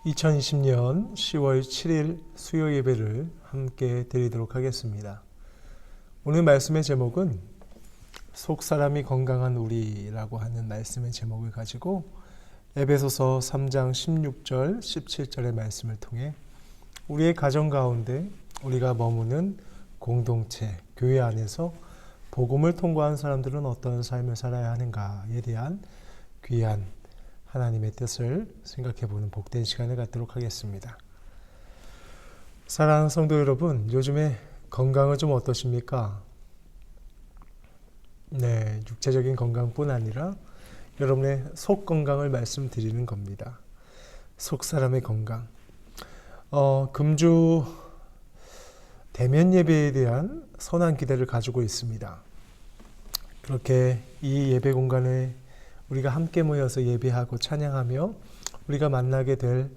2020년 10월 7일 수요 예배를 함께 드리도록 하겠습니다. 오늘 말씀의 제목은 속사람이 건강한 우리라고 하는 말씀의 제목을 가지고 에베소서 3장 16절, 17절의 말씀을 통해 우리의 가정 가운데 우리가 머무는 공동체, 교회 안에서 복음을 통과한 사람들은 어떤 삶을 살아야 하는가에 대한 귀한 하나님의 뜻을 생각해보는 복된 시간을 갖도록 하겠습니다. 사랑하는 성도 여러분, 요즘에 건강은 좀 어떠십니까? 네, 육체적인 건강뿐 아니라 여러분의 속 건강을 말씀드리는 겁니다. 속 사람의 건강. 금주 대면 예배에 대한 선한 기대를 가지고 있습니다. 그렇게 이 예배 공간에 우리가 함께 모여서 예배하고 찬양하며 우리가 만나게 될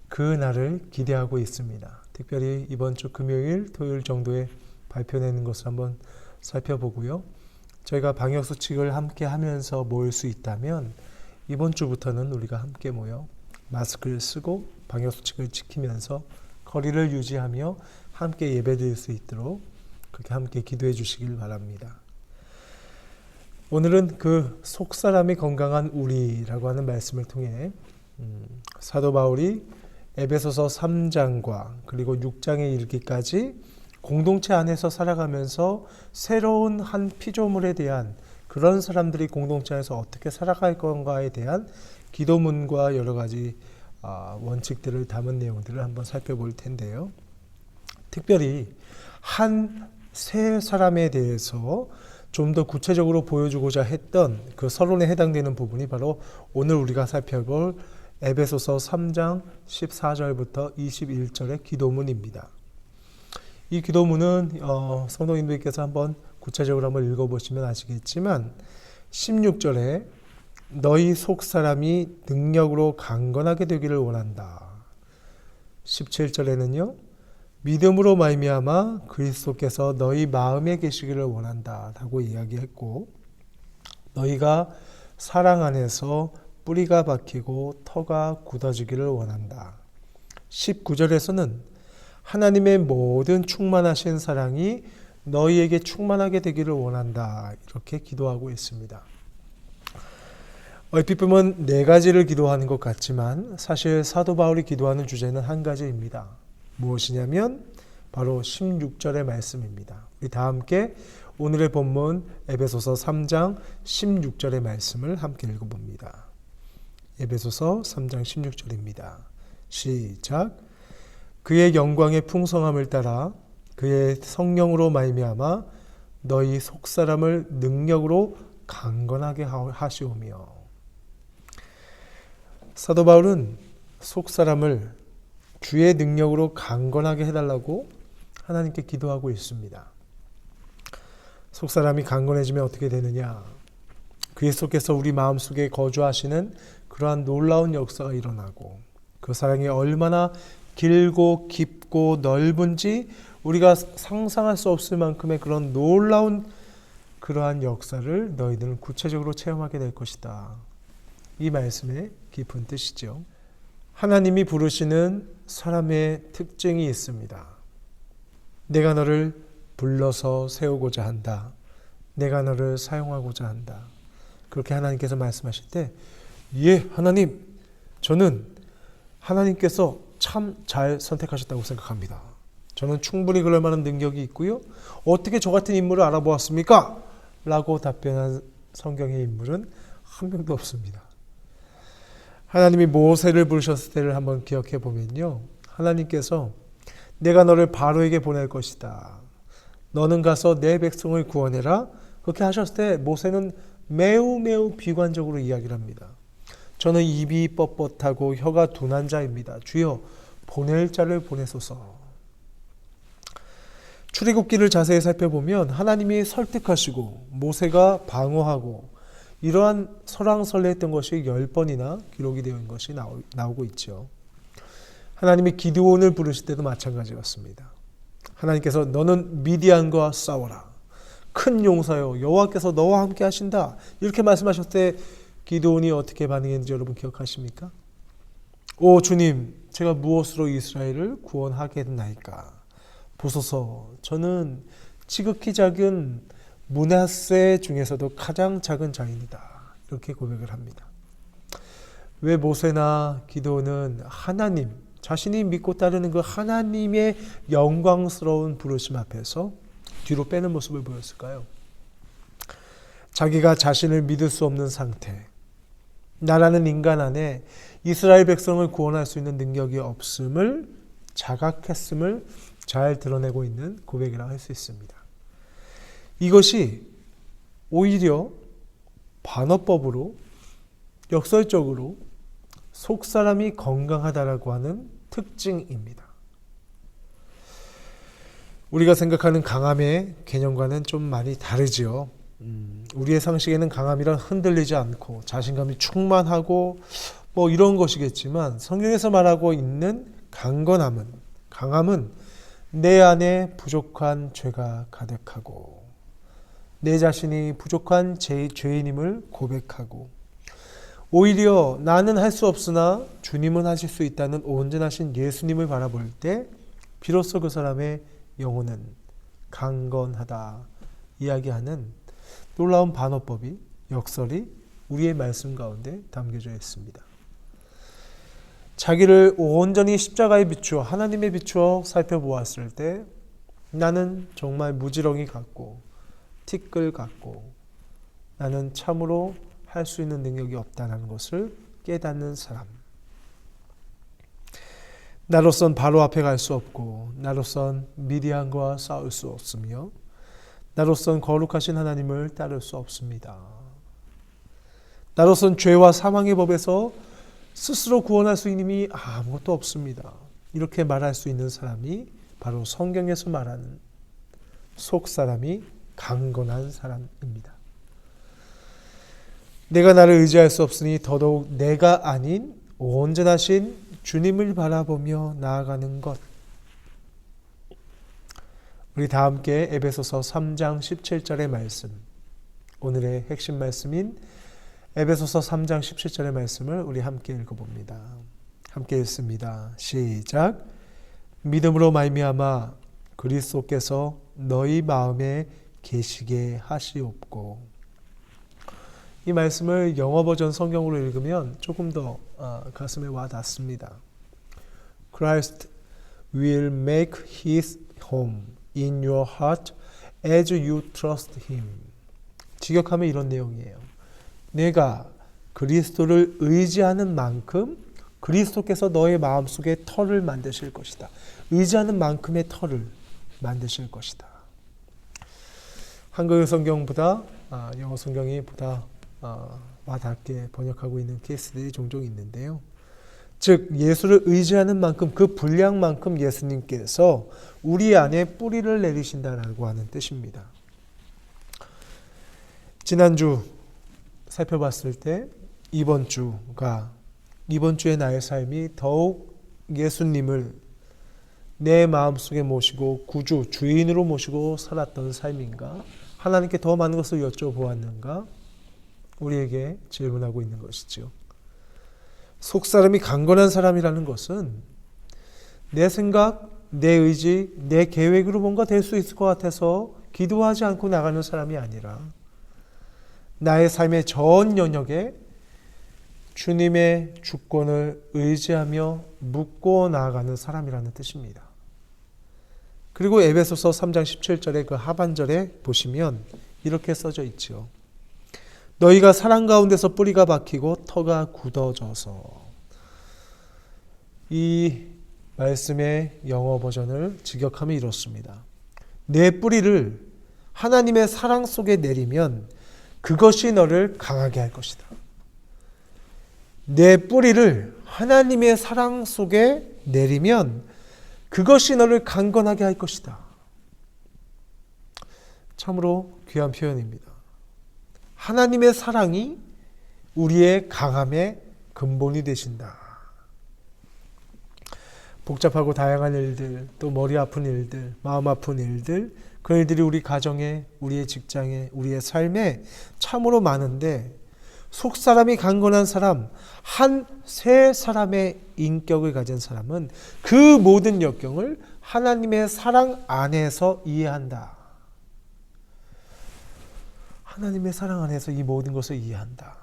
그 날을 기대하고 있습니다. 특별히 이번 주 금요일, 토요일 정도에 발표되는 것을 한번 살펴보고요. 저희가 방역수칙을 함께 하면서 모일 수 있다면 이번 주부터는 우리가 함께 모여 마스크를 쓰고 방역수칙을 지키면서 거리를 유지하며 함께 예배드릴 수 있도록 그렇게 함께 기도해 주시길 바랍니다. 오늘은 그 속사람이 건강한 우리라고 하는 말씀을 통해 사도 바울이 에베소서 3장과 그리고 6장에 이르기까지 공동체 안에서 살아가면서 새로운 한 피조물에 대한 그런 사람들이 공동체 안에서 어떻게 살아갈 건가에 대한 기도문과 여러 가지 원칙들을 담은 내용들을 한번 살펴볼 텐데요. 특별히 한 세 사람에 대해서 좀 더 구체적으로 보여주고자 했던 그 서론에 해당되는 부분이 바로 오늘 우리가 살펴볼 에베소서 3장 14절부터 21절의 기도문입니다. 이 기도문은 성도님들께서 한번 구체적으로 한번 읽어보시면 아시겠지만 16절에 너희 속사람이 능력으로 강건하게 되기를 원한다. 17절에는요. 믿음으로 말미암아 그리스도께서 너희 마음에 계시기를 원한다 라고 이야기했고 너희가 사랑 안에서 뿌리가 박히고 터가 굳어지기를 원한다. 19절에서는 하나님의 모든 충만하신 사랑이 너희에게 충만하게 되기를 원한다 이렇게 기도하고 있습니다. 얼핏 보면 네 가지를 기도하는 것 같지만 사실 사도 바울이 기도하는 주제는 한 가지입니다. 무엇이냐면 바로 16절의 말씀입니다. 우리 다 함께 오늘의 본문 에베소서 3장 16절의 말씀을 함께 읽어봅니다. 에베소서 3장 16절입니다. 시작. 그의 영광의 풍성함을 따라 그의 성령으로 말미암아 너희 속사람을 능력으로 강건하게 하시오며. 사도 바울은 속사람을 주의 능력으로 강건하게 해달라고 하나님께 기도하고 있습니다. 속사람이 강건해지면 어떻게 되느냐? 그리스도께서 우리 마음속에 거주하시는 그러한 놀라운 역사가 일어나고 그 사랑이 얼마나 길고 깊고 넓은지 우리가 상상할 수 없을 만큼의 그런 놀라운 그러한 역사를 너희들은 구체적으로 체험하게 될 것이다. 이 말씀의 깊은 뜻이죠. 하나님이 부르시는 사람의 특징이 있습니다. 내가 너를 불러서 세우고자 한다. 내가 너를 사용하고자 한다. 그렇게 하나님께서 말씀하실 때 예, 하나님, 저는 하나님께서 참 잘 선택하셨다고 생각합니다. 저는 충분히 그럴 만한 능력이 있고요. 어떻게 저 같은 인물을 알아보았습니까? 라고 답변한 성경의 인물은 한 명도 없습니다. 하나님이 모세를 부르셨을 때를 한번 기억해 보면요. 하나님께서 내가 너를 바로에게 보낼 것이다. 너는 가서 내 백성을 구원해라. 그렇게 하셨을 때 모세는 매우 비관적으로 이야기를 합니다. 저는 입이 뻣뻣하고 혀가 둔한 자입니다. 주여 보낼 자를 보내소서. 출애굽기를 자세히 살펴보면 하나님이 설득하시고 모세가 방어하고 이러한 설왕설래했던 것이 10번이나 기록이 되어 있는 것이 나오고 있죠. 하나님이 기드온을 부르실 때도 마찬가지였습니다. 하나님께서 너는 미디안과 싸워라. 큰 용사여 여호와께서 너와 함께 하신다. 이렇게 말씀하셨을 때 기드온이 어떻게 반응했는지 여러분 기억하십니까? 오 주님, 제가 무엇으로 이스라엘을 구원하겠나이까? 보소서, 저는 지극히 작은 므낫세 중에서도 가장 작은 자입니다. 이렇게 고백을 합니다. 왜 모세나 기드온은 하나님, 자신이 믿고 따르는 그 하나님의 영광스러운 부르심 앞에서 뒤로 빼는 모습을 보였을까요? 자기가 자신을 믿을 수 없는 상태, 나라는 인간 안에 이스라엘 백성을 구원할 수 있는 능력이 없음을 자각했음을 잘 드러내고 있는 고백이라고 할 수 있습니다. 이것이 오히려 반어법으로 역설적으로 속사람이 건강하다라고 하는 특징입니다. 우리가 생각하는 강함의 개념과는 좀 많이 다르지요. 우리의 상식에는 강함이란 흔들리지 않고 자신감이 충만하고 뭐 이런 것이겠지만, 성경에서 말하고 있는 강함은 내 안에 부족한 죄가 가득하고 내 자신이 부족한 죄인임을 고백하고, 오히려 나는 할 수 없으나 주님은 하실 수 있다는 온전하신 예수님을 바라볼 때 비로소 그 사람의 영혼은 강건하다 이야기하는 놀라운 반어법이, 역설이 우리의 말씀 가운데 담겨져 있습니다. 자기를 온전히 십자가에 비추어 하나님에 비추어 살펴보았을 때 나는 정말 무지렁이 같고 티끌 같고 나는 참으로 할 수 있는 능력이 없다는 것을 깨닫는 사람. 나로선 바로 앞에 갈 수 없고 나로선 미디안과 싸울 수 없으며 나로선 거룩하신 하나님을 따를 수 없습니다. 나로선 죄와 사망의 법에서 스스로 구원할 수 있는 힘이 아무것도 없습니다. 이렇게 말할 수 있는 사람이 바로 성경에서 말하는 속사람이 강건한 사람입니다. 내가 나를 의지할 수 없으니 더더욱 내가 아닌 온전하신 주님을 바라보며 나아가는 것. 우리 다 함께 에베소서 3장 17절의 말씀, 오늘의 핵심 말씀인 에베소서 3장 17절의 말씀을 우리 함께 읽어봅니다. 함께 읽습니다. 시작. 믿음으로 말미암아 그리스도께서 너희 마음에 계시게 하시옵고. 이 말씀을 영어 버전 성경으로 읽으면 조금 더 가슴에 와 닿습니다. Christ will make his home in your heart as you trust him. 직역하면 이런 내용이에요. 내가 그리스도를 의지하는 만큼 그리스도께서 너의 마음속에 터를 만드실 것이다. 의지하는 만큼의 터를 만드실 것이다. 한글 성경보다 영어 성경이 보다 와닿게 번역하고 있는 케이스들이 종종 있는데요. 즉 예수를 의지하는 만큼 그 분량만큼 예수님께서 우리 안에 뿌리를 내리신다라고 하는 뜻입니다. 지난주 살펴봤을 때 이번 주의 나의 삶이 더욱 예수님을 내 마음속에 모시고 구주, 주인으로 모시고 살았던 삶인가? 하나님께 더 많은 것을 여쭤보았는가? 우리에게 질문하고 있는 것이죠. 속사람이 강건한 사람이라는 것은 내 생각, 내 의지, 내 계획으로 뭔가 될 수 있을 것 같아서 기도하지 않고 나가는 사람이 아니라 나의 삶의 전 영역에 주님의 주권을 의지하며 묻고 나아가는 사람이라는 뜻입니다. 그리고 에베소서 3장 17절의 그 하반절에 보시면 이렇게 써져 있죠. 너희가 사랑 가운데서 뿌리가 박히고 터가 굳어져서. 이 말씀의 영어 버전을 직역하면 이렇습니다. 내 뿌리를 하나님의 사랑 속에 내리면 그것이 너를 강하게 할 것이다. 내 뿌리를 하나님의 사랑 속에 내리면 그것이 너를 강건하게 할 것이다. 참으로 귀한 표현입니다. 하나님의 사랑이 우리의 강함의 근본이 되신다. 복잡하고 다양한 일들, 또 머리 아픈 일들, 마음 아픈 일들, 그 일들이 우리 가정에, 우리의 직장에, 우리의 삶에 참으로 많은데 속사람이 강건한 사람, 세 사람의 인격을 가진 사람은 그 모든 역경을 하나님의 사랑 안에서 이해한다. 하나님의 사랑 안에서 이 모든 것을 이해한다.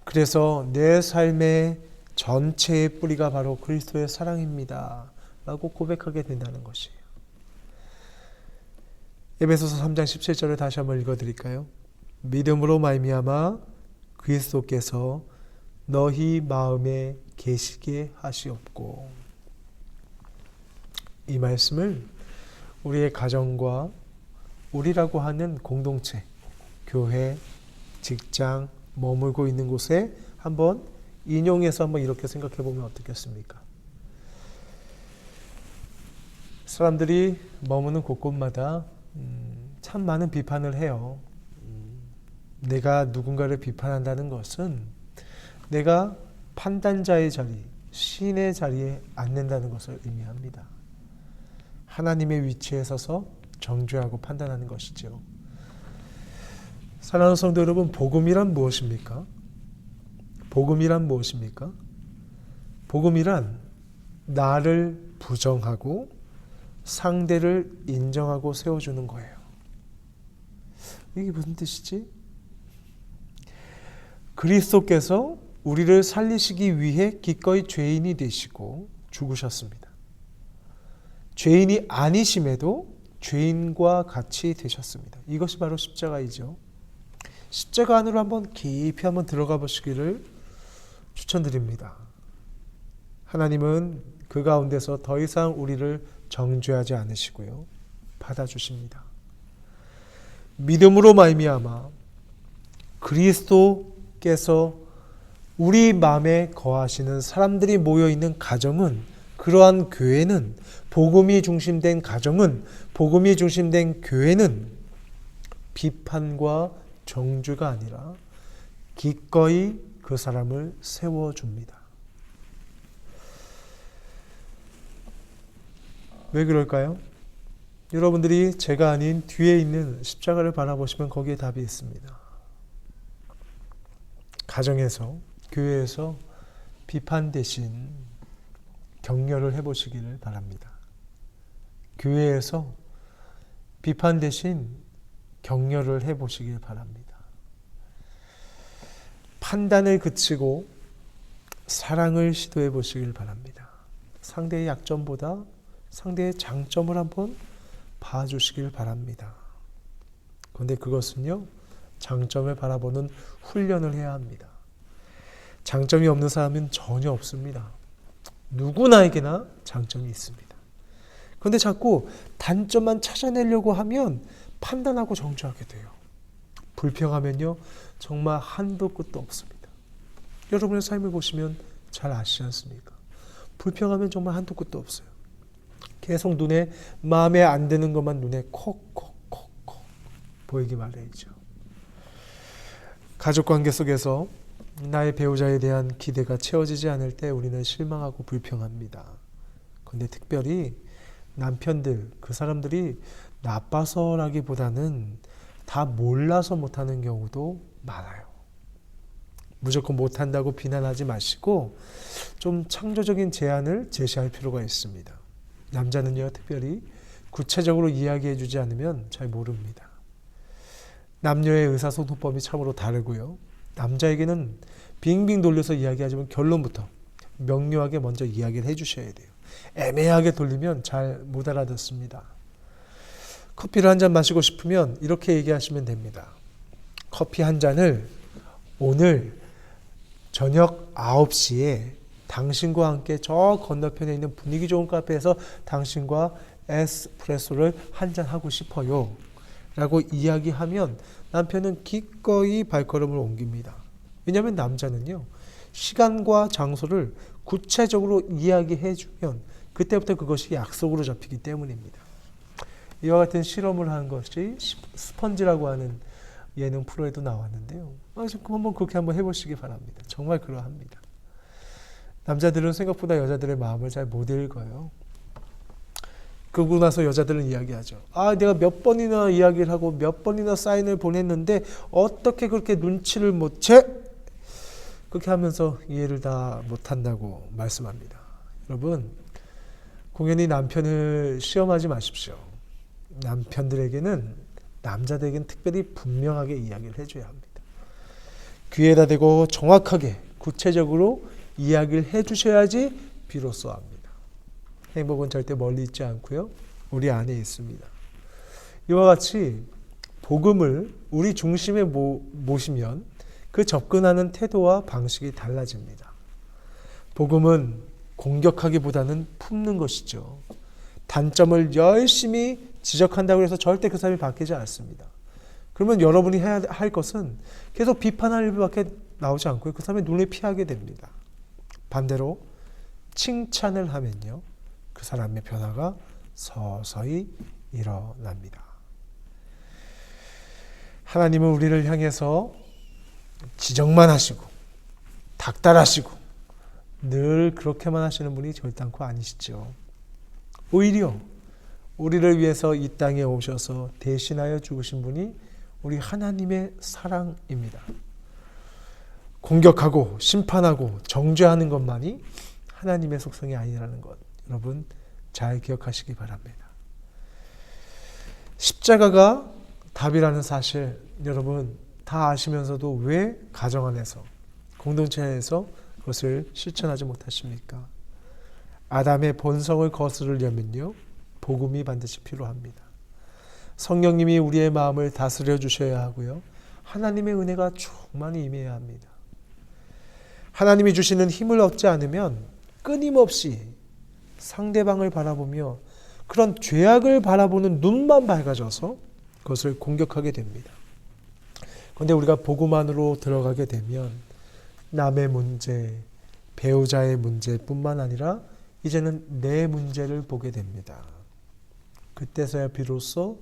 그래서 내 삶의 전체의 뿌리가 바로 그리스도의 사랑입니다. 라고 고백하게 된다는 것이에요. 에베소서 3장 17절을 다시 한번 읽어드릴까요? 믿음으로 말미암아 그리스도께서 너희 마음에 계시게 하시옵고. 이 말씀을 우리의 가정과 우리라고 하는 공동체, 교회, 직장, 머물고 있는 곳에 한번 인용해서 한번 이렇게 생각해 보면 어떻겠습니까? 사람들이 머무는 곳곳마다 참 많은 비판을 해요. 내가 누군가를 비판한다는 것은 내가 판단자의 자리, 신의 자리에 앉는다는 것을 의미합니다. 하나님의 위치에 서서 정죄하고 판단하는 것이죠. 사랑하는 성도 여러분, 복음이란 무엇입니까? 복음이란 무엇입니까? 복음이란 나를 부정하고 상대를 인정하고 세워주는 거예요. 이게 무슨 뜻이지? 그리스도께서 우리를 살리시기 위해 기꺼이 죄인이 되시고 죽으셨습니다. 죄인이 아니심에도 죄인과 같이 되셨습니다. 이것이 바로 십자가이죠. 십자가 안으로 한번 깊이 한번 들어가 보시기를 추천드립니다. 하나님은 그 가운데서 더 이상 우리를 정죄하지 않으시고요. 받아주십니다. 믿음으로 말미암아 그리스도께서 우리 마음에 거하시는 사람들이 모여있는 가정은, 그러한 교회는, 복음이 중심된 가정은, 복음이 중심된 교회는 비판과 정죄가 아니라 기꺼이 그 사람을 세워줍니다. 왜 그럴까요? 여러분들이 제가 아닌 뒤에 있는 십자가를 바라보시면 거기에 답이 있습니다. 가정에서, 교회에서 비판 대신 격려를 해보시기를 바랍니다. 교회에서 비판 대신 격려를 해보시길 바랍니다. 판단을 그치고 사랑을 시도해 보시길 바랍니다. 상대의 약점보다 상대의 장점을 한번 봐주시길 바랍니다. 그런데 그것은요, 장점을 바라보는 훈련을 해야 합니다. 장점이 없는 사람은 전혀 없습니다. 누구나에게나 장점이 있습니다. 그런데 자꾸 단점만 찾아내려고 하면 판단하고 정죄하게 돼요. 불평하면요, 정말 한도 끝도 없습니다. 여러분의 삶을 보시면 잘 아시지 않습니까? 불평하면 정말 한도 끝도 없어요. 계속 눈에, 마음에 안 드는 것만 눈에 콕콕콕콕 보이기 마련이죠. 가족관계 속에서 나의 배우자에 대한 기대가 채워지지 않을 때 우리는 실망하고 불평합니다. 그런데 특별히 남편들, 그 사람들이 나빠서라기보다는 다 몰라서 못하는 경우도 많아요. 무조건 못한다고 비난하지 마시고 좀 창조적인 제안을 제시할 필요가 있습니다. 남자는요, 특별히 구체적으로 이야기해 주지 않으면 잘 모릅니다. 남녀의 의사소통법이 참으로 다르고요. 남자에게는 빙빙 돌려서 이야기하지만 결론부터 명료하게 먼저 이야기를 해주셔야 돼요. 애매하게 돌리면 잘 못 알아듣습니다. 커피를 한 잔 마시고 싶으면 이렇게 얘기하시면 됩니다. 커피 한 잔을 오늘 저녁 9시에 당신과 함께 저 건너편에 있는 분위기 좋은 카페에서 당신과 에스프레소를 한 잔 하고 싶어요 라고 이야기하면 남편은 기꺼이 발걸음을 옮깁니다. 왜냐하면 남자는요, 시간과 장소를 구체적으로 이야기해 주면 그때부터 그것이 약속으로 잡히기 때문입니다. 이와 같은 실험을 한 것이 스펀지라고 하는 예능 프로에도 나왔는데요. 한번 그렇게 한번 해보시기 바랍니다. 정말 그러합니다. 남자들은 생각보다 여자들의 마음을 잘 못 읽어요. 그러고 나서 여자들은 이야기하죠. 내가 몇 번이나 이야기를 하고 몇 번이나 사인을 보냈는데 어떻게 그렇게 눈치를 못 채? 그렇게 하면서 이해를 다 못한다고 말씀합니다. 여러분, 공연히 남편을 시험하지 마십시오. 남편들에게는, 남자들에게는 특별히 분명하게 이야기를 해줘야 합니다. 귀에다 대고 정확하게 구체적으로 이야기를 해주셔야지 비로소 합니다. 행복은 절대 멀리 있지 않고요, 우리 안에 있습니다. 이와 같이 복음을 우리 중심에 모시면 그 접근하는 태도와 방식이 달라집니다. 복음은 공격하기보다는 품는 것이죠. 단점을 열심히 지적한다고 해서 절대 그 사람이 바뀌지 않습니다. 그러면 여러분이 해야 할 것은 계속 비판할 일밖에 나오지 않고요, 그 사람의 눈을 피하게 됩니다. 반대로 칭찬을 하면요, 그 사람의 변화가 서서히 일어납니다. 하나님은 우리를 향해서 지적만 하시고 닥달하시고 늘 그렇게만 하시는 분이 결단코 아니시죠. 오히려 우리를 위해서 이 땅에 오셔서 대신하여 죽으신 분이 우리 하나님의 사랑입니다. 공격하고 심판하고 정죄하는 것만이 하나님의 속성이 아니라는 것, 여러분 잘 기억하시기 바랍니다. 십자가가 답이라는 사실, 여러분 다 아시면서도 왜 가정 안에서, 공동체 안에서 그것을 실천하지 못하십니까? 아담의 본성을 거스르려면요, 복음이 반드시 필요합니다. 성령님이 우리의 마음을 다스려 주셔야 하고요, 하나님의 은혜가 충만히 임해야 합니다. 하나님이 주시는 힘을 얻지 않으면 끊임없이 상대방을 바라보며 그런 죄악을 바라보는 눈만 밝아져서 그것을 공격하게 됩니다. 그런데 우리가 복음 안으로 들어가게 되면 남의 문제, 배우자의 문제뿐만 아니라 이제는 내 문제를 보게 됩니다. 그때서야 비로소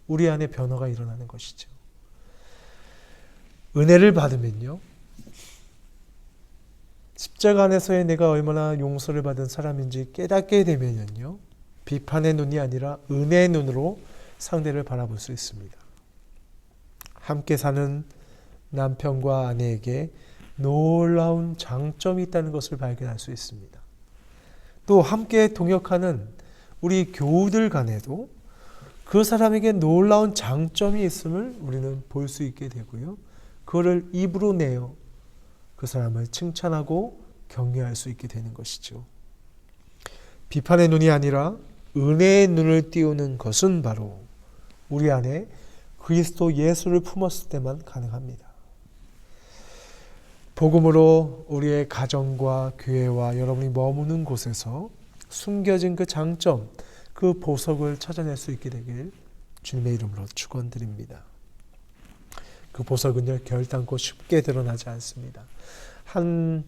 우리 안에 변화가 일어나는 것이죠. 은혜를 받으면요, 십자가 안에서의 내가 얼마나 용서를 받은 사람인지 깨닫게 되면요, 비판의 눈이 아니라 은혜의 눈으로 상대를 바라볼 수 있습니다. 함께 사는 남편과 아내에게 놀라운 장점이 있다는 것을 발견할 수 있습니다. 또 함께 동역하는 우리 교우들 간에도 그 사람에게 놀라운 장점이 있음을 우리는 볼 수 있게 되고요, 그거를 입으로 내어 그 사람을 칭찬하고 격려할 수 있게 되는 것이죠. 비판의 눈이 아니라 은혜의 눈을 띄우는 것은 바로 우리 안에 그리스도 예수를 품었을 때만 가능합니다. 복음으로 우리의 가정과 교회와 여러분이 머무는 곳에서 숨겨진 그 장점, 그 보석을 찾아낼 수 있게 되길 주님의 이름으로 축원드립니다. 그 보석은요, 결단코 쉽게 드러나지 않습니다. 한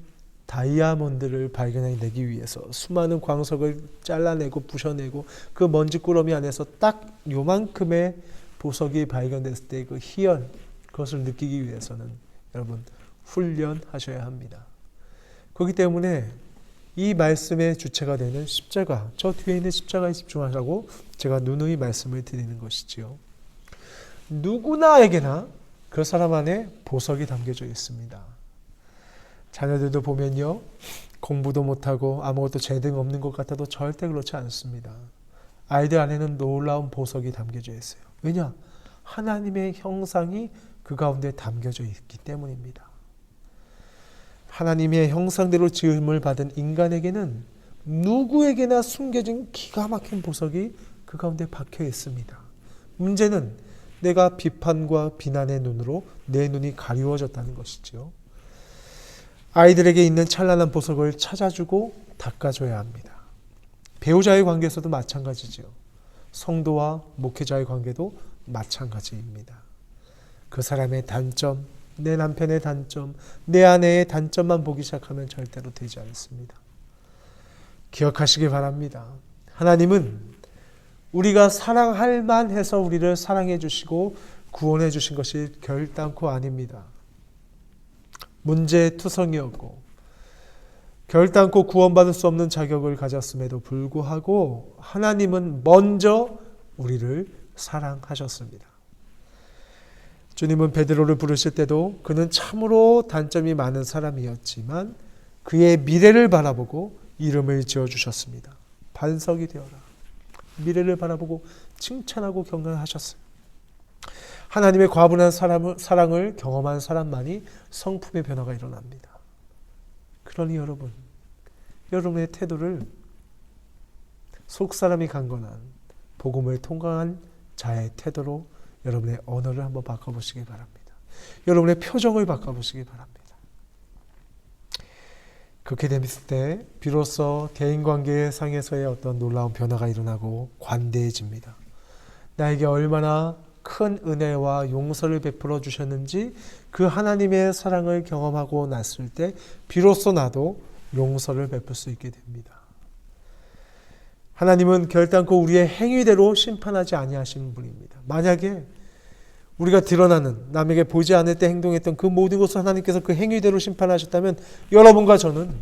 다이아몬드를 발견해내기 위해서 수많은 광석을 잘라내고 부셔내고 그 먼지꾸러미 안에서 딱 요만큼의 보석이 발견됐을 때 그 희열, 그것을 느끼기 위해서는 여러분 훈련하셔야 합니다. 그렇기 때문에 이 말씀의 주체가 되는 십자가, 저 뒤에 있는 십자가에 집중하라고 제가 누누이 말씀을 드리는 것이지요. 누구나에게나 그 사람 안에 보석이 담겨져 있습니다. 자녀들도 보면요, 공부도 못하고 아무것도 재능 없는 것 같아도 절대 그렇지 않습니다. 아이들 안에는 놀라운 보석이 담겨져 있어요. 왜냐? 하나님의 형상이 그 가운데 담겨져 있기 때문입니다. 하나님의 형상대로 지음을 받은 인간에게는 누구에게나 숨겨진 기가 막힌 보석이 그 가운데 박혀 있습니다. 문제는 내가 비판과 비난의 눈으로 내 눈이 가리워졌다는 것이죠. 아이들에게 있는 찬란한 보석을 찾아주고 닦아줘야 합니다. 배우자의 관계에서도 마찬가지죠. 성도와 목회자의 관계도 마찬가지입니다. 그 사람의 단점, 내 남편의 단점, 내 아내의 단점만 보기 시작하면 절대로 되지 않습니다. 기억하시기 바랍니다. 하나님은 우리가 사랑할 만해서 우리를 사랑해 주시고 구원해 주신 것이 결단코 아닙니다. 문제투성이었고 결단코 구원받을 수 없는 자격을 가졌음에도 불구하고 하나님은 먼저 우리를 사랑하셨습니다. 주님은 베드로를 부르실 때도 그는 참으로 단점이 많은 사람이었지만 그의 미래를 바라보고 이름을 지어주셨습니다. 반석이 되어라. 미래를 바라보고 칭찬하고 경건하셨어요. 하나님의 과분한 사랑을 경험한 사람만이 성품의 변화가 일어납니다. 그러니 여러분의 태도를 속사람이 강건한 복음을 통과한 자의 태도로 여러분의 언어를 한번 바꿔보시기 바랍니다. 여러분의 표정을 바꿔보시기 바랍니다. 그렇게 됐을 때 비로소 대인관계 상에서의 어떤 놀라운 변화가 일어나고 관대해집니다. 나에게 얼마나 큰 은혜와 용서를 베풀어 주셨는지 그 하나님의 사랑을 경험하고 났을 때 비로소 나도 용서를 베풀 수 있게 됩니다. 하나님은 결단코 우리의 행위대로 심판하지 아니하시는 분입니다. 만약에 우리가 드러나는 남에게 보지 않을 때 행동했던 그 모든 것을 하나님께서 그 행위대로 심판하셨다면 여러분과 저는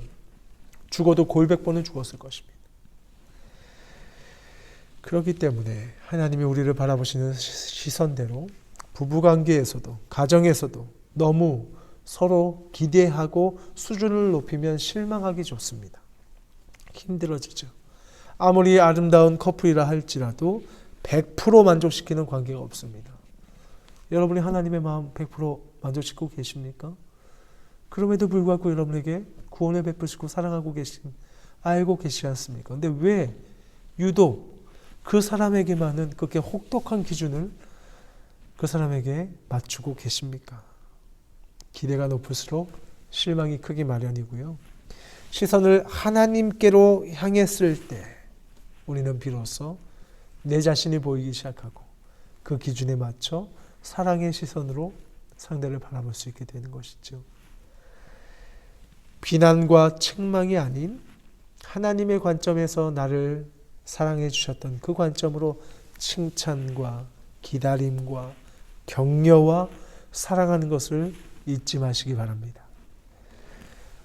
죽어도 골백번은 죽었을 것입니다. 그렇기 때문에 하나님이 우리를 바라보시는 시선대로 부부관계에서도 가정에서도 너무 서로 기대하고 수준을 높이면 실망하기 좋습니다. 힘들어지죠. 아무리 아름다운 커플이라 할지라도 100% 만족시키는 관계가 없습니다. 여러분이 하나님의 마음 100% 만족시키고 계십니까? 그럼에도 불구하고 여러분에게 구원을 베푸시고 사랑하고 알고 계시지 않습니까? 근데 왜 유독 그 사람에게만은 그렇게 혹독한 기준을 그 사람에게 맞추고 계십니까? 기대가 높을수록 실망이 크기 마련이고요. 시선을 하나님께로 향했을 때 우리는 비로소 내 자신이 보이기 시작하고 그 기준에 맞춰 사랑의 시선으로 상대를 바라볼 수 있게 되는 것이죠. 비난과 책망이 아닌 하나님의 관점에서 나를 사랑해 주셨던 그 관점으로 칭찬과 기다림과 격려와 사랑하는 것을 잊지 마시기 바랍니다.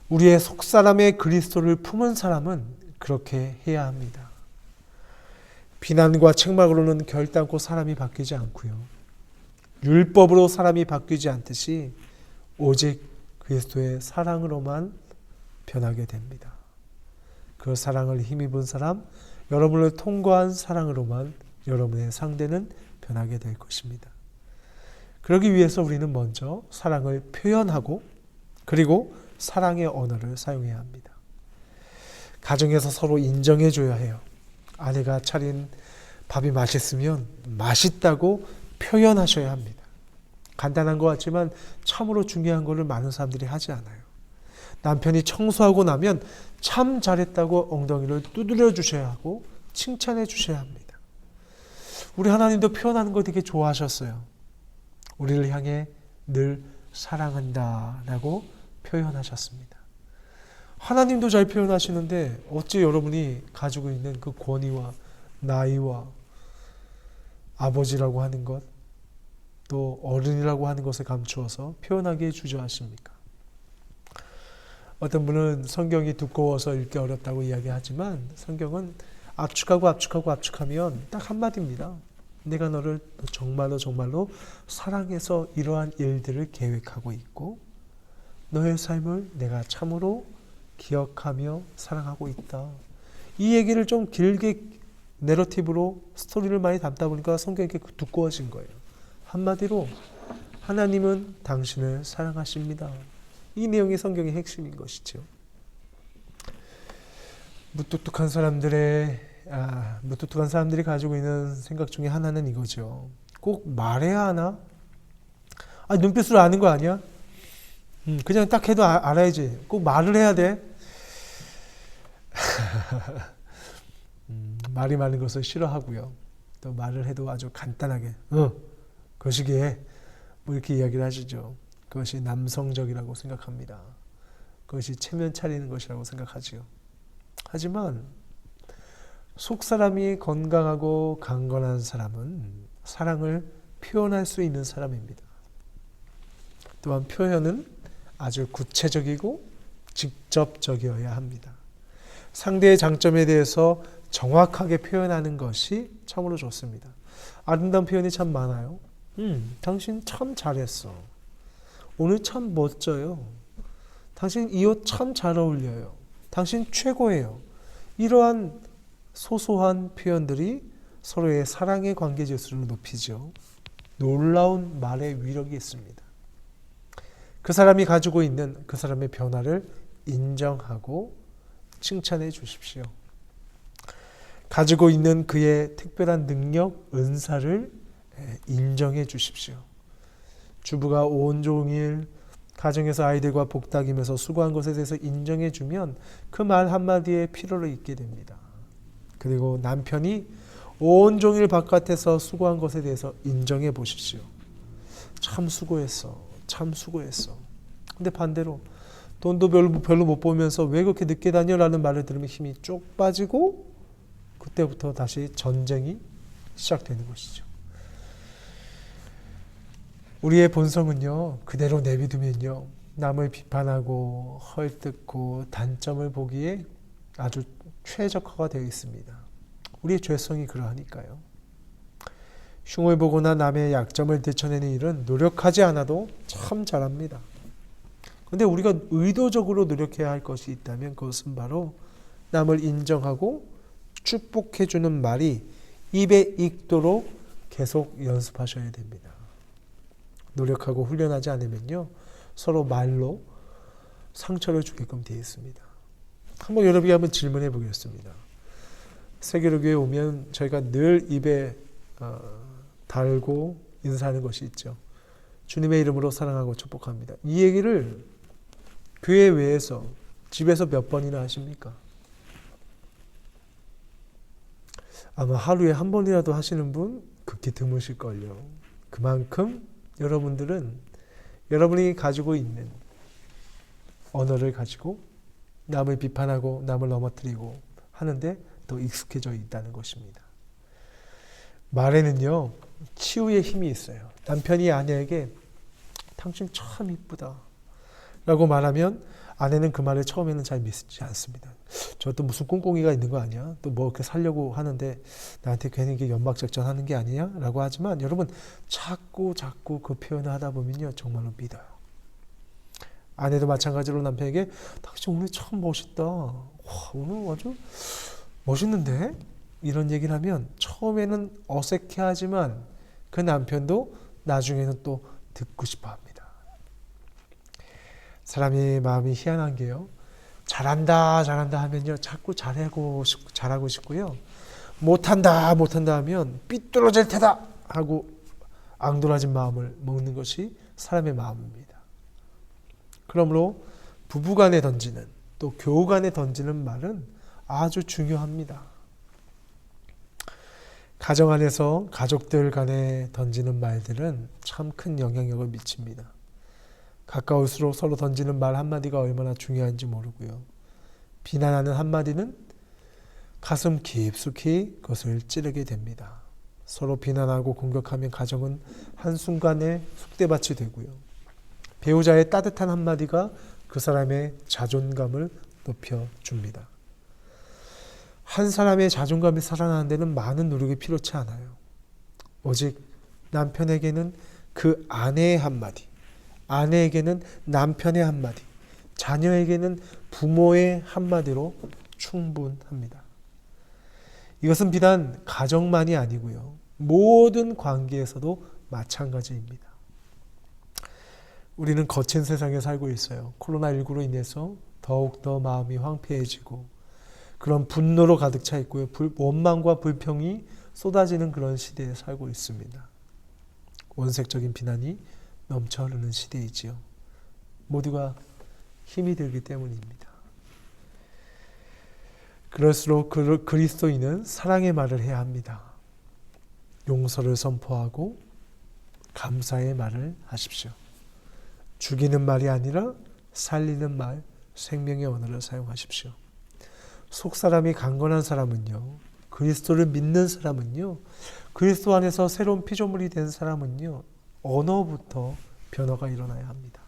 우리의 속사람의 그리스도를 품은 사람은 그렇게 해야 합니다. 비난과 책망으로는 결단코 사람이 바뀌지 않고요. 율법으로 사람이 바뀌지 않듯이 오직 그리스도의 사랑으로만 변하게 됩니다. 그 사랑을 힘입은 사람, 여러분을 통과한 사랑으로만 여러분의 상대는 변하게 될 것입니다. 그러기 위해서 우리는 먼저 사랑을 표현하고 그리고 사랑의 언어를 사용해야 합니다. 가정에서 서로 인정해 줘야 해요. 아내가 차린 밥이 맛있으면 맛있다고 표현하셔야 합니다. 간단한 것 같지만 참으로 중요한 것을 많은 사람들이 하지 않아요. 남편이 청소하고 나면 참 잘했다고 엉덩이를 두드려 주셔야 하고 칭찬해 주셔야 합니다. 우리 하나님도 표현하는 거 되게 좋아하셨어요. 우리를 향해 늘 사랑한다 라고 표현하셨습니다. 하나님도 잘 표현하시는데 어찌 여러분이 가지고 있는 그 권위와 나이와 아버지라고 하는 것, 또 어른이라고 하는 것을 감추어서 표현하기에 주저하십니까? 어떤 분은 성경이 두꺼워서 읽기 어렵다고 이야기하지만 성경은 압축하면 딱 한마디입니다. 내가 너를 정말로 사랑해서 이러한 일들을 계획하고 있고 너의 삶을 내가 참으로 기억하며 사랑하고 있다. 이 얘기를 좀 길게 내러티브로 스토리를 많이 담다 보니까 성경이 이렇게 두꺼워진 거예요. 한마디로 하나님은 당신을 사랑하십니다. 이 내용이 성경의 핵심인 것이죠. 무뚝뚝한 사람들이 가지고 있는 생각 중에 하나는 이거죠. 꼭 말해야 하나? 눈빛으로 아는 거 아니야? 그냥 딱 해도 알아야지. 꼭 말을 해야 돼? 말이 많은 것을 싫어하고요. 또 말을 해도 아주 간단하게 그 시기에 뭐 이렇게 이야기를 하시죠. 그것이 남성적이라고 생각합니다. 그것이 체면 차리는 것이라고 생각하지요. 하지만 속사람이 건강하고 강건한 사람은 사랑을 표현할 수 있는 사람입니다. 또한 표현은 아주 구체적이고 직접적이어야 합니다. 상대의 장점에 대해서 정확하게 표현하는 것이 참으로 좋습니다. 아름다운 표현이 참 많아요. 당신 참 잘했어. 오늘 참 멋져요. 당신 이 옷 참 잘 어울려요. 당신 최고예요. 이러한 소소한 표현들이 서로의 사랑의 관계 지수를 높이죠. 놀라운 말의 위력이 있습니다. 그 사람이 가지고 있는 그 사람의 변화를 인정하고 칭찬해 주십시오. 가지고 있는 그의 특별한 능력, 은사를 인정해 주십시오. 주부가 온종일 가정에서 아이들과 복닥이면서 수고한 것에 대해서 인정해 주면 그 말 한마디에 필요를 잊게 됩니다. 그리고 남편이 온종일 바깥에서 수고한 것에 대해서 인정해 보십시오. 참 수고했어. 참 수고했어. 근데 반대로 돈도 별로 못 벌면서 왜 그렇게 늦게 다녀? 라는 말을 들으면 힘이 쭉 빠지고 그때부터 다시 전쟁이 시작되는 것이죠. 우리의 본성은요, 그대로 내비두면요, 남을 비판하고 헐뜯고 단점을 보기에 아주 최적화가 되어 있습니다. 우리의 죄성이 그러하니까요. 흉을 보거나 남의 약점을 되쳐내는 일은 노력하지 않아도 참 잘합니다. 그런데 우리가 의도적으로 노력해야 할 것이 있다면 그것은 바로 남을 인정하고 축복해주는 말이 입에 익도록 계속 연습하셔야 됩니다. 노력하고 훈련하지 않으면요, 서로 말로 상처를 주게끔 되어 있습니다. 여러분이 한번 질문해 보겠습니다. 세계로교에 오면 저희가 늘 입에 달고 인사하는 것이 있죠. 주님의 이름으로 사랑하고 축복합니다. 이 얘기를 교회 외에서 집에서 몇 번이나 하십니까? 아마 하루에 한 번이라도 하시는 분 극히 드무실걸요. 그만큼 여러분들은 여러분이 가지고 있는 언어를 가지고 남을 비판하고 남을 넘어뜨리고 하는데 더 익숙해져 있다는 것입니다. 말에는요, 치유의 힘이 있어요. 남편이 아내에게 당신 참 이쁘다 라고 말하면 아내는 그 말을 처음에는 잘 믿지 않습니다. 저 또 무슨 꿍꿍이가 있는 거 아니야? 또 뭐 이렇게 살려고 하는데 나한테 괜히 이게 연막작전 하는 게 아니냐? 라고 하지만 여러분, 자꾸 그 표현을 하다 보면요, 정말로 믿어요. 아내도 마찬가지로 남편에게 당신 오늘 참 멋있다. 와, 오늘 아주 멋있는데? 이런 얘기를 하면 처음에는 어색해하지만 그 남편도 나중에는 또 듣고 싶어 합니다. 사람의 마음이 희한한 게요, 잘한다 하면요 자꾸 잘하고 싶고요, 못한다 하면 삐뚤어질 테다 하고 앙돌아진 마음을 먹는 것이 사람의 마음입니다. 그러므로 부부간에 던지는, 또 교우간에 던지는 말은 아주 중요합니다. 가정 안에서 가족들 간에 던지는 말들은 참 큰 영향력을 미칩니다. 가까울수록 서로 던지는 말 한마디가 얼마나 중요한지 모르고요, 비난하는 한마디는 가슴 깊숙이 그것을 찌르게 됩니다. 서로 비난하고 공격하면 가정은 한순간에 쑥대밭이 되고요, 배우자의 따뜻한 한마디가 그 사람의 자존감을 높여줍니다. 한 사람의 자존감이 살아나는 데는 많은 노력이 필요치 않아요. 오직 남편에게는 그 아내의 한마디, 아내에게는 남편의 한마디, 자녀에게는 부모의 한마디로 충분합니다. 이것은 비단 가정만이 아니고요, 모든 관계에서도 마찬가지입니다. 우리는 거친 세상에 살고 있어요. 코로나19로 인해서 더욱더 마음이 황폐해지고 그런 분노로 가득 차 있고요, 원망과 불평이 쏟아지는 그런 시대에 살고 있습니다. 원색적인 비난이 넘쳐 흐르는 시대이지요. 모두가 힘이 들기 때문입니다. 그럴수록 그리스도인은 사랑의 말을 해야 합니다. 용서를 선포하고 감사의 말을 하십시오. 죽이는 말이 아니라 살리는 말, 생명의 언어를 사용하십시오. 속사람이 강건한 사람은요, 그리스도를 믿는 사람은요, 그리스도 안에서 새로운 피조물이 된 사람은요, 언어부터 변화가 일어나야 합니다.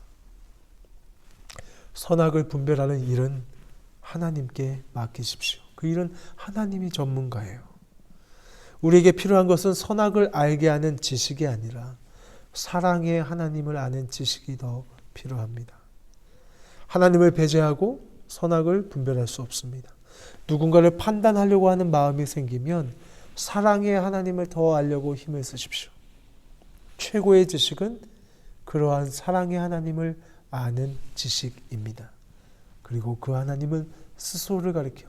선악을 분별하는 일은 하나님께 맡기십시오. 그 일은 하나님이 전문가예요. 우리에게 필요한 것은 선악을 알게 하는 지식이 아니라 사랑의 하나님을 아는 지식이 더 필요합니다. 하나님을 배제하고 선악을 분별할 수 없습니다. 누군가를 판단하려고 하는 마음이 생기면 사랑의 하나님을 더 알려고 힘을 쓰십시오. 최고의 지식은 그러한 사랑의 하나님을 아는 지식입니다. 그리고 그 하나님은 스스로를 가리켜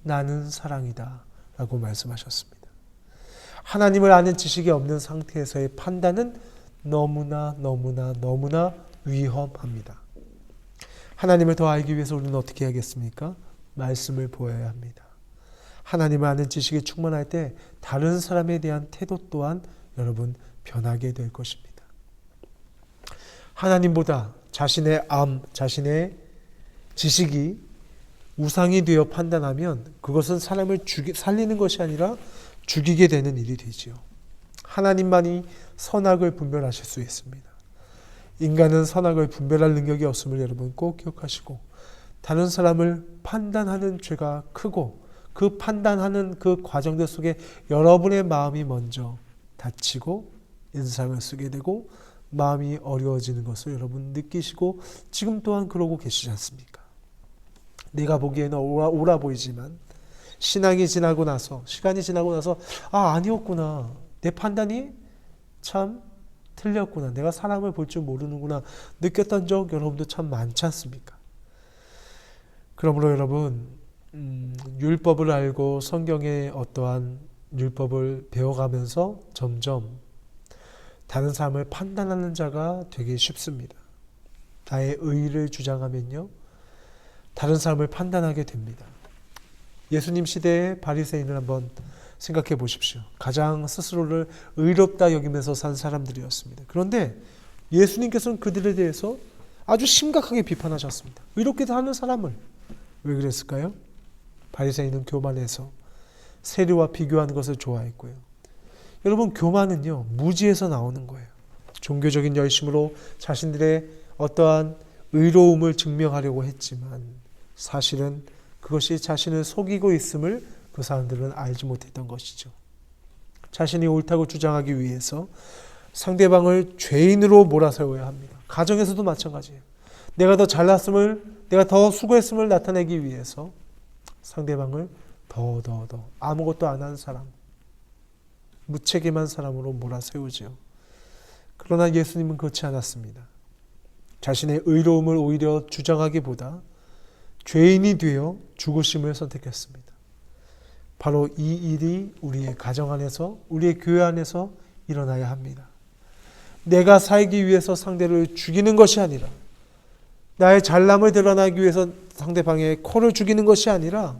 나는 사랑이다 라고 말씀하셨습니다. 하나님을 아는 지식이 없는 상태에서의 판단은 너무나 위험합니다. 하나님을 더 알기 위해서 우리는 어떻게 해야겠습니까? 말씀을 보아야 합니다. 하나님을 아는 지식이 충만할 때 다른 사람에 대한 태도 또한 여러분 변하게 될 것입니다. 하나님보다 자신의 자신의 지식이 우상이 되어 판단하면 그것은 사람을 살리는 것이 아니라 죽이게 되는 일이 되지요. 하나님만이 선악을 분별하실 수 있습니다. 인간은 선악을 분별할 능력이 없음을 여러분 꼭 기억하시고, 다른 사람을 판단하는 죄가 크고 그 판단하는 그 과정들 속에 여러분의 마음이 먼저 다치고 인상을 쓰게 되고 마음이 어려워지는 것을 여러분 느끼시고 지금 또한 그러고 계시지 않습니까? 내가 보기에는 옳아 보이지만 신앙이 지나고 나서, 시간이 지나고 나서 아니었구나, 내 판단이 참 틀렸구나, 내가 사람을 볼 줄 모르는구나 느꼈던 적 여러분도 참 많지 않습니까? 그러므로 여러분 율법을 알고 성경의 어떠한 율법을 배워가면서 점점 다른 사람을 판단하는 자가 되기 쉽습니다. 나의 의의를 주장하면요, 다른 사람을 판단하게 됩니다. 예수님 시대의 바리새인을 한번 생각해 보십시오. 가장 스스로를 의롭다 여기면서 산 사람들이었습니다. 그런데 예수님께서는 그들에 대해서 아주 심각하게 비판하셨습니다. 의롭게 사는 사람을. 왜 그랬을까요? 바리새인은 교만해서 세리와 비교하는 것을 좋아했고요. 여러분, 교만은요 무지에서 나오는 거예요. 종교적인 열심으로 자신들의 어떠한 의로움을 증명하려고 했지만 사실은 그것이 자신을 속이고 있음을 그 사람들은 알지 못했던 것이죠. 자신이 옳다고 주장하기 위해서 상대방을 죄인으로 몰아세워야 합니다. 가정에서도 마찬가지예요. 내가 더 잘났음을, 내가 더 수고했음을 나타내기 위해서 상대방을 더 아무것도 안 한 사람, 무책임한 사람으로 몰아세우죠. 그러나 예수님은 그렇지 않았습니다. 자신의 의로움을 오히려 주장하기보다 죄인이 되어 죽으심을 선택했습니다. 바로 이 일이 우리의 가정 안에서, 우리의 교회 안에서 일어나야 합니다. 내가 살기 위해서 상대를 죽이는 것이 아니라, 나의 잘남을 드러나기 위해서 상대방의 코를 죽이는 것이 아니라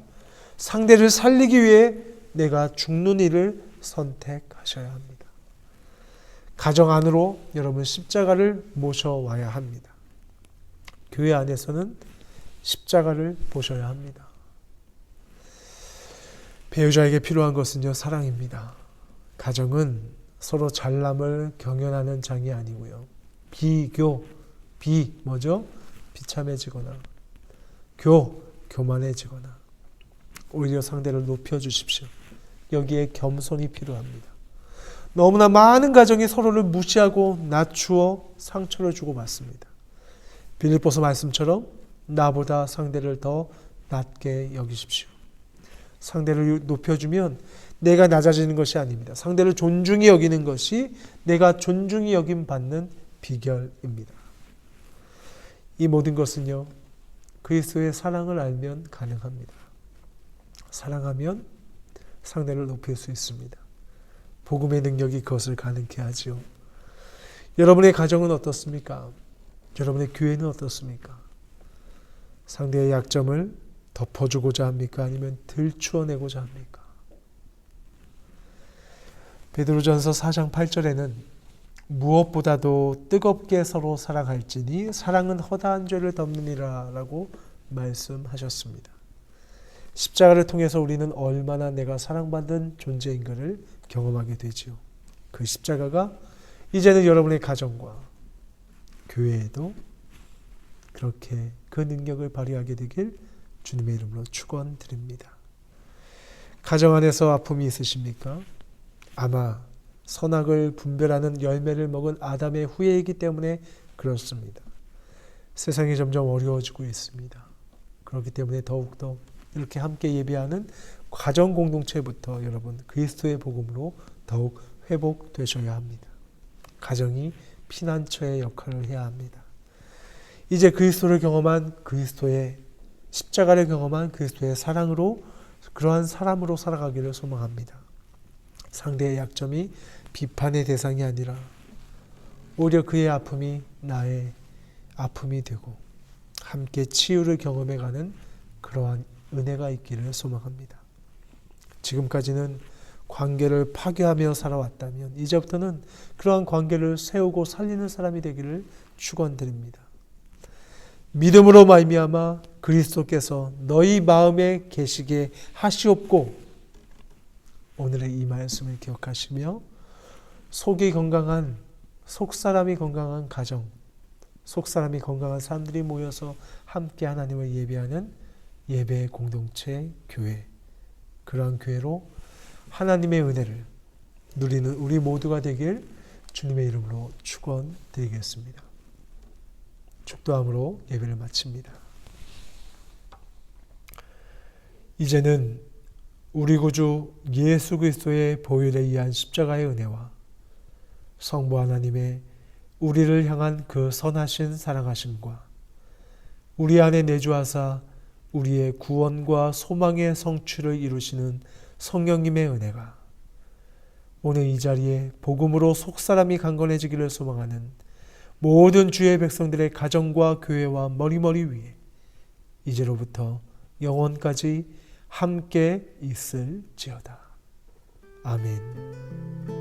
상대를 살리기 위해 내가 죽는 일을 선택하셔야 합니다. 가정 안으로 여러분 십자가를 모셔와야 합니다. 교회 안에서는 십자가를 보셔야 합니다. 배우자에게 필요한 것은요, 사랑입니다. 가정은 서로 잘남을 경연하는 장이 아니고요. 뭐죠? 비참해지거나 교만해지거나 오히려 상대를 높여주십시오. 여기에 겸손이 필요합니다. 너무나 많은 가정이 서로를 무시하고 낮추어 상처를 주고 받습니다. 빌립보서 말씀처럼 나보다 상대를 더 낮게 여기십시오. 상대를 높여주면 내가 낮아지는 것이 아닙니다. 상대를 존중히 여기는 것이 내가 존중히 여김 받는 비결입니다. 이 모든 것은요, 그리스도의 사랑을 알면 가능합니다. 사랑하면 상대를 높일 수 있습니다. 복음의 능력이 그것을 가능케 하지요. 여러분의 가정은 어떻습니까? 여러분의 교회는 어떻습니까? 상대의 약점을 덮어주고자 합니까? 아니면 들추어내고자 합니까? 베드로전서 4장 8절에는 무엇보다도 뜨겁게 서로 사랑할지니 사랑은 허다한 죄를 덮느니라 라고 말씀하셨습니다. 십자가를 통해서 우리는 얼마나 내가 사랑받는 존재인가를 경험하게 되지요. 그 십자가가 이제는 여러분의 가정과 교회에도 그렇게 그 능력을 발휘하게 되길 주님의 이름으로 축원드립니다. 가정 안에서 아픔이 있으십니까? 아마 선악을 분별하는 열매를 먹은 아담의 후예이기 때문에 그렇습니다. 세상이 점점 어려워지고 있습니다. 그렇기 때문에 더욱더 이렇게 함께 예배하는 가정 공동체부터 여러분 그리스도의 복음으로 더욱 회복되셔야 합니다. 가정이 피난처의 역할을 해야 합니다. 이제 그리스도를 경험한 그리스도의 십자가를 경험한 그리스도의 사랑으로 그러한 사람으로 살아가기를 소망합니다. 상대의 약점이 비판의 대상이 아니라 오히려 그의 아픔이 나의 아픔이 되고 함께 치유를 경험해가는 그러한 은혜가 있기를 소망합니다. 지금까지는 관계를 파괴하며 살아왔다면 이제부터는 그러한 관계를 세우고 살리는 사람이 되기를 축원드립니다. 믿음으로 말미암아 그리스도께서 너희 마음에 계시게 하시옵고, 오늘의 이 말씀을 기억하시며 속이 건강한, 속사람이 건강한 가정, 속사람이 건강한 사람들이 모여서 함께 하나님을 예배하는 예배 공동체 교회, 그러한 교회로 하나님의 은혜를 누리는 우리 모두가 되길 주님의 이름으로 축원드리겠습니다. 축도함으로 예배를 마칩니다. 이제는 우리 구주 예수 그리스도의 보혈에 의한 십자가의 은혜와 성부 하나님의 우리를 향한 그 선하신 사랑하심과 우리 안에 내주하사 우리의 구원과 소망의 성취를 이루시는 성령님의 은혜가 오늘 이 자리에 복음으로 속사람이 강건해지기를 소망하는 모든 주의 백성들의 가정과 교회와 머리머리 위에 이제로부터 영원까지 함께 있을지어다. 아멘.